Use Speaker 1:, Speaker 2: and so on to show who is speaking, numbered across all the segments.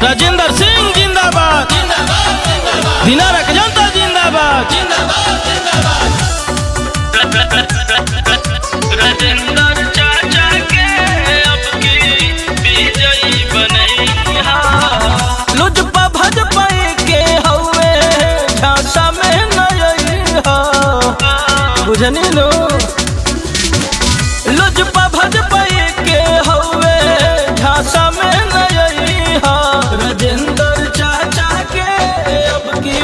Speaker 1: राजेंद्र सिंह जिंदाबाद, दिनारा के जनता जिंदाबाद, राजेंद्र चाचा के अब की विजयी बनैया। लुजपा भजपा के हवे झांसा में नया बुझनी लो। लुजपा भजपा के हवे झांसा में नया राजेंद्र चाचा के अब की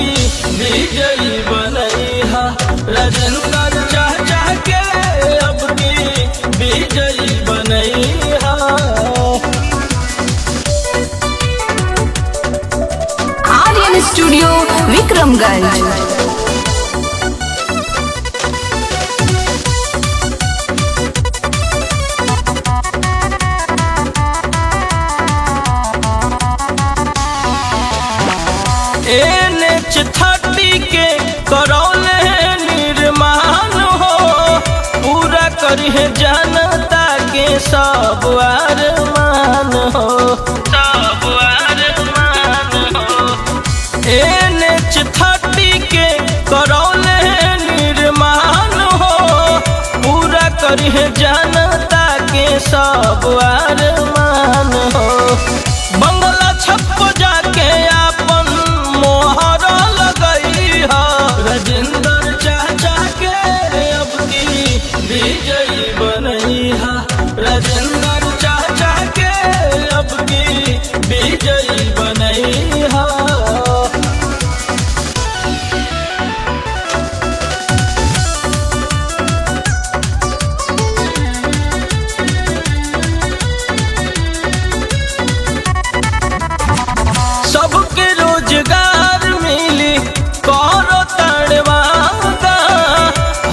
Speaker 1: विजयी बनैया। राजेंद्र चाचा के अब की विजयी बनैया।
Speaker 2: आर्यन स्टूडियो विक्रमगंज।
Speaker 1: NH30 के करौले निर्माण हो, पूरा करिए जनता के सब अरमान हो, सब अरमान हो। NH30 के करौले निर्माण हो, पूरा करिए जनता के सब अरमान हो। बंगला छप जाके आपन मोहर लगई है। राजेंद्र चाचा के अब की विजयी बनैया। राजेंद्र चाचा के अब की विजयी बनैया। सबके रोजगार मिली करो तड़वादा,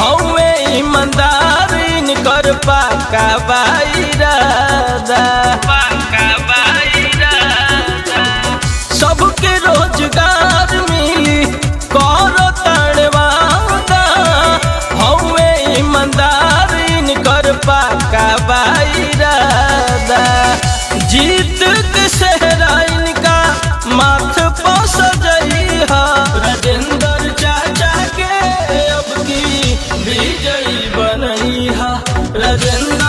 Speaker 1: हवे ईमानदार इनकर पाका बाइरादा, पाका बाइरादा। सबके रोजगार मिली करो तड़वादा, हवे ईमानदार इनकर पाका बाइरादा। जीत के सेहरा इनका माथ पर सजैहा। राजेंद्र चाचा के अब की विजयी बनैया। राजेंद्र